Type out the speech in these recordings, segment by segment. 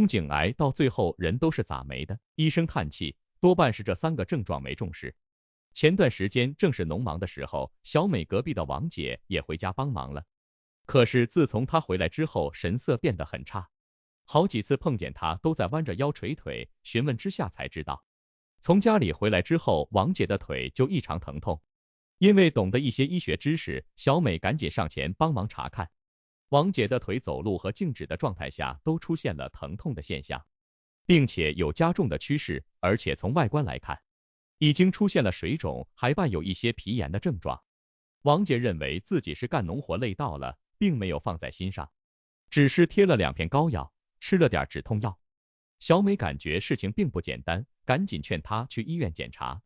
宫颈癌到最后人都是咋没的？医生叹气，多半是这3个症状没重视。前段时间正是农忙的时候，小美隔壁的王姐也回家帮忙了。可是自从她回来之后，神色变得很差，好几次碰见她都在弯着腰捶腿，询问之下才知道，从家里回来之后，王姐的腿就异常疼痛。因为懂得一些医学知识，小美赶紧上前帮忙查看。王姐的腿走路和静止的状态下都出现了疼痛的现象，并且有加重的趋势，而且从外观来看，已经出现了水肿，还伴有一些皮炎的症状。王姐认为自己是干农活累到了，并没有放在心上，只是贴了2片膏药，吃了点止痛药。小美感觉事情并不简单，赶紧劝她去医院检查。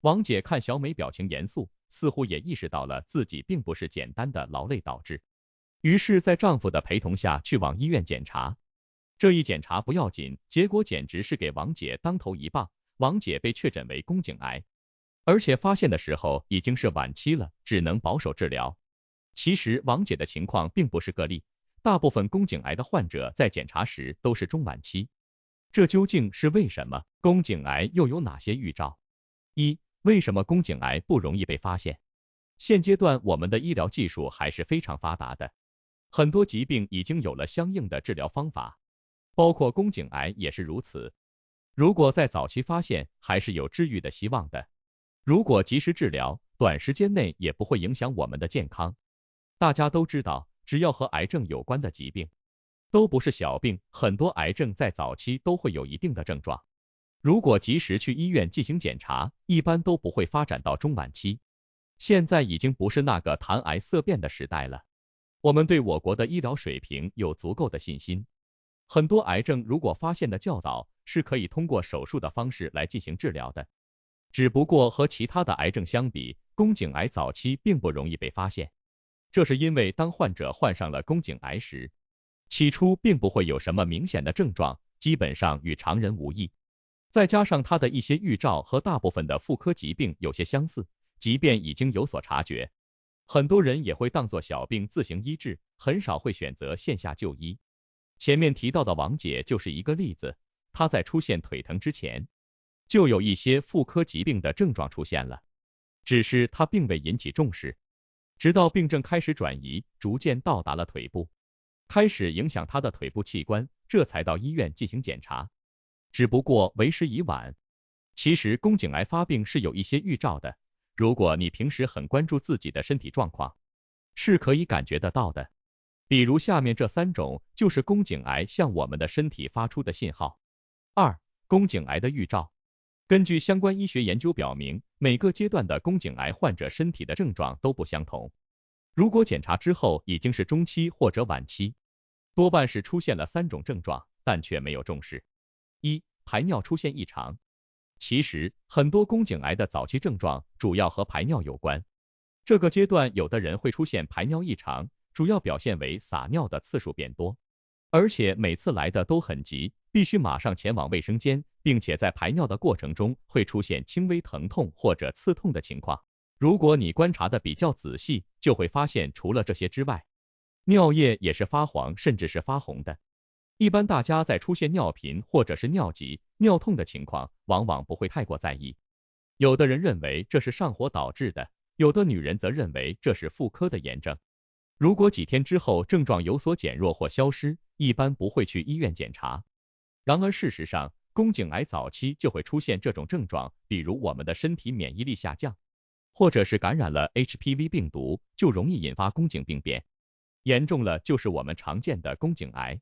王姐看小美表情严肃，似乎也意识到了自己并不是简单的劳累导致，于是在丈夫的陪同下去往医院检查。这一检查不要紧，结果简直是给王姐当头一棒。王姐被确诊为宫颈癌，而且发现的时候已经是晚期了，只能保守治疗。其实王姐的情况并不是个例，大部分宫颈癌的患者在检查时都是中晚期。这究竟是为什么？宫颈癌又有哪些预兆？一、为什么宫颈癌不容易被发现？现阶段我们的医疗技术还是非常发达的，很多疾病已经有了相应的治疗方法，包括宫颈癌也是如此。如果在早期发现，还是有治愈的希望的。如果及时治疗，短时间内也不会影响我们的健康。大家都知道，只要和癌症有关的疾病，都不是小病，很多癌症在早期都会有一定的症状。如果及时去医院进行检查，一般都不会发展到中晚期。现在已经不是那个谈癌色变的时代了，我们对我国的医疗水平有足够的信心。很多癌症如果发现的较早，是可以通过手术的方式来进行治疗的。只不过和其他的癌症相比，宫颈癌早期并不容易被发现。这是因为当患者患上了宫颈癌时，起初并不会有什么明显的症状，基本上与常人无异。再加上他的一些预兆和大部分的妇科疾病有些相似，即便已经有所察觉，很多人也会当作小病自行医治，很少会选择线下就医。前面提到的王姐就是一个例子，她在出现腿疼之前，就有一些妇科疾病的症状出现了，只是她并未引起重视，直到病症开始转移，逐渐到达了腿部，开始影响她的腿部器官，这才到医院进行检查。只不过为时已晚。其实宫颈癌发病是有一些预兆的，如果你平时很关注自己的身体状况，是可以感觉得到的。比如下面这3种就是宫颈癌向我们的身体发出的信号。2、宫颈癌的预兆。根据相关医学研究表明，每个阶段的宫颈癌患者身体的症状都不相同。如果检查之后已经是中期或者晚期，多半是出现了3种症状，但却没有重视。1、排尿出现异常。其实很多宫颈癌的早期症状主要和排尿有关。这个阶段有的人会出现排尿异常，主要表现为撒尿的次数变多，而且每次来的都很急，必须马上前往卫生间，并且在排尿的过程中会出现轻微疼痛或者刺痛的情况。如果你观察的比较仔细，就会发现除了这些之外，尿液也是发黄甚至是发红的。一般大家在出现尿频或者是尿急、尿痛的情况，往往不会太过在意。有的人认为这是上火导致的，有的女人则认为这是妇科的炎症。如果几天之后症状有所减弱或消失，一般不会去医院检查。然而事实上，宫颈癌早期就会出现这种症状，比如我们的身体免疫力下降，或者是感染了 HPV 病毒，就容易引发宫颈病变，严重了就是我们常见的宫颈癌。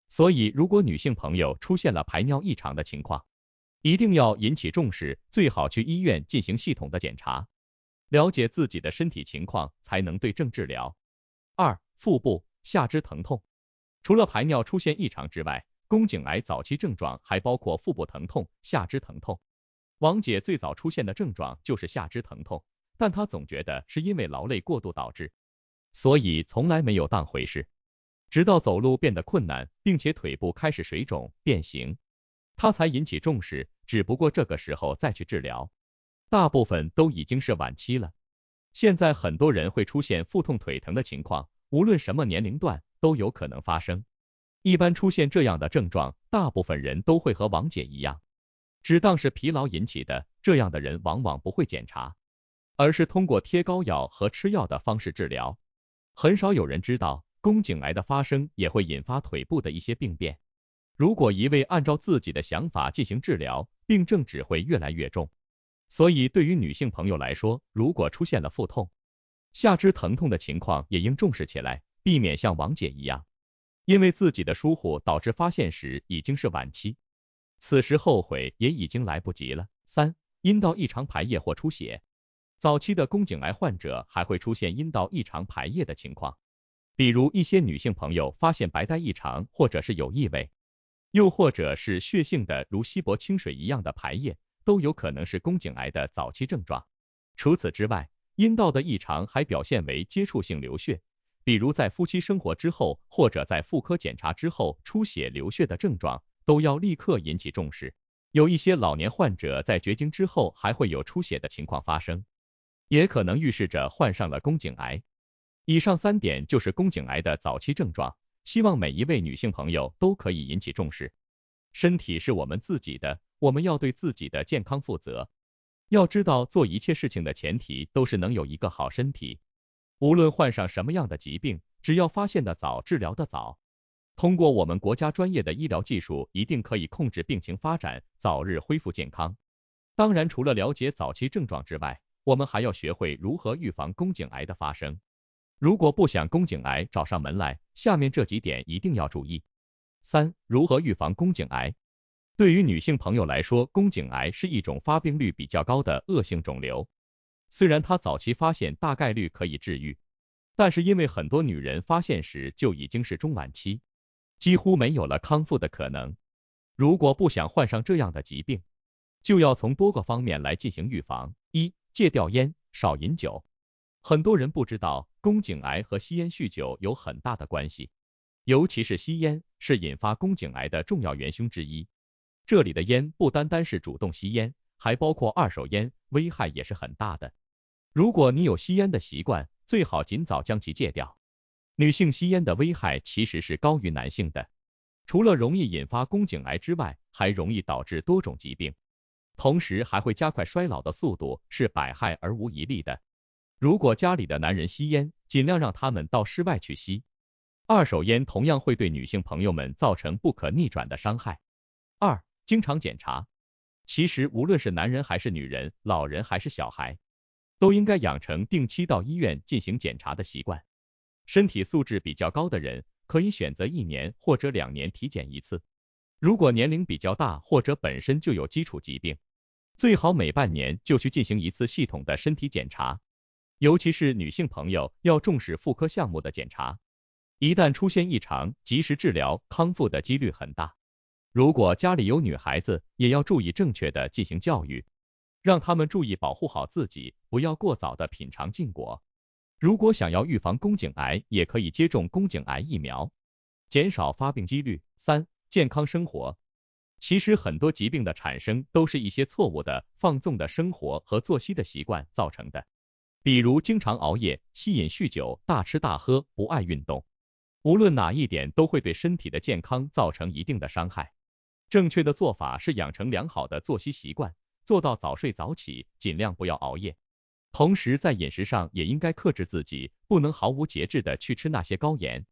所以如果女性朋友出现了排尿异常的情况，一定要引起重视，最好去医院进行系统的检查，了解自己的身体情况，才能对症治疗。2、腹部、下肢疼痛。除了排尿出现异常之外，宫颈癌早期症状还包括腹部疼痛、下肢疼痛。王姐最早出现的症状就是下肢疼痛，但她总觉得是因为劳累过度导致，所以从来没有当回事。直到走路变得困难，并且腿部开始水肿、变形，她才引起重视，只不过这个时候再去治疗，大部分都已经是晚期了。现在很多人会出现腹痛腿疼的情况，无论什么年龄段都有可能发生。一般出现这样的症状，大部分人都会和王姐一样，只当是疲劳引起的，这样的人往往不会检查，而是通过贴膏药和吃药的方式治疗。很少有人知道，宫颈癌的发生也会引发腿部的一些病变。如果一味按照自己的想法进行治疗，病症只会越来越重。所以对于女性朋友来说，如果出现了腹痛、下肢疼痛的情况，也应重视起来，避免像王姐一样，因为自己的疏忽导致发现时已经是晚期，此时后悔也已经来不及了。3. 阴道异常排液或出血。早期的宫颈癌患者还会出现阴道异常排液的情况，比如一些女性朋友发现白带异常，或者是有异味，又或者是血性的如稀薄清水一样的排液，都有可能是宫颈癌的早期症状。除此之外，阴道的异常还表现为接触性流血，比如在夫妻生活之后，或者在妇科检查之后出血流血的症状，都要立刻引起重视。有一些老年患者在绝经之后还会有出血的情况发生，也可能预示着患上了宫颈癌。以上3点就是宫颈癌的早期症状，希望每一位女性朋友都可以引起重视。身体是我们自己的，我们要对自己的健康负责。要知道，做一切事情的前提都是能有一个好身体。无论患上什么样的疾病，只要发现的早，治疗的早，通过我们国家专业的医疗技术，一定可以控制病情发展，早日恢复健康。当然，除了了解早期症状之外，我们还要学会如何预防宫颈癌的发生。如果不想宫颈癌找上门来，下面这几点一定要注意。3. 如何预防宫颈癌？对于女性朋友来说，宫颈癌是一种发病率比较高的恶性肿瘤。虽然它早期发现大概率可以治愈，但是因为很多女人发现时就已经是中晚期，几乎没有了康复的可能。如果不想患上这样的疾病，就要从多个方面来进行预防。1. 戒掉烟，少饮酒。很多人不知道，宫颈癌和吸烟酗酒有很大的关系，尤其是吸烟是引发宫颈癌的重要元凶之一。这里的烟不单单是主动吸烟，还包括二手烟，危害也是很大的。如果你有吸烟的习惯，最好尽早将其戒掉。女性吸烟的危害其实是高于男性的，除了容易引发宫颈癌之外，还容易导致多种疾病，同时还会加快衰老的速度，是百害而无一利的。如果家里的男人吸烟，尽量让他们到室外去吸。二手烟同样会对女性朋友们造成不可逆转的伤害。2. 经常检查。其实无论是男人还是女人，老人还是小孩，都应该养成定期到医院进行检查的习惯。身体素质比较高的人，可以选择1年或者2年体检一次。如果年龄比较大或者本身就有基础疾病，最好每半年就去进行一次系统的身体检查。尤其是女性朋友要重视妇科项目的检查，一旦出现异常，及时治疗，康复的几率很大。如果家里有女孩子，也要注意正确的进行教育，让他们注意保护好自己，不要过早的品尝禁果。如果想要预防宫颈癌，也可以接种宫颈癌疫苗，减少发病几率。3. 健康生活。其实很多疾病的产生都是一些错误的、放纵的生活和作息的习惯造成的，比如经常熬夜、吸饮酗酒、大吃大喝、不爱运动，无论哪一点都会对身体的健康造成一定的伤害。正确的做法是养成良好的作息习惯，做到早睡早起，尽量不要熬夜。同时在饮食上也应该克制自己，不能毫无节制的去吃那些高盐、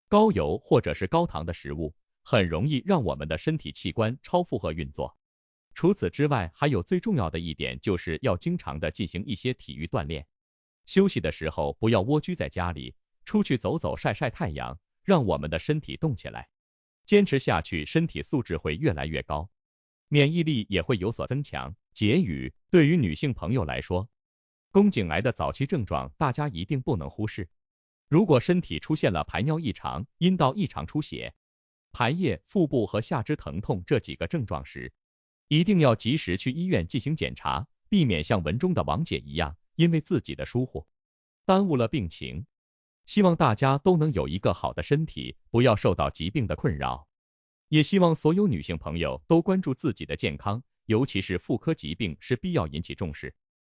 高油或者是高糖的食物，很容易让我们的身体器官超负荷运作。除此之外，还有最重要的一点，就是要经常的进行一些体育锻炼。休息的时候不要蜗居在家里，出去走走晒晒太阳，让我们的身体动起来。坚持下去，身体素质会越来越高，免疫力也会有所增强。结语，对于女性朋友来说，宫颈癌的早期症状大家一定不能忽视。如果身体出现了排尿异常、阴道异常出血、排液、腹部和下肢疼痛这几个症状时，一定要及时去医院进行检查，避免像文中的王姐一样，因为自己的疏忽，耽误了病情。希望大家都能有一个好的身体，不要受到疾病的困扰。也希望所有女性朋友都关注自己的健康，尤其是妇科疾病是必要引起重视。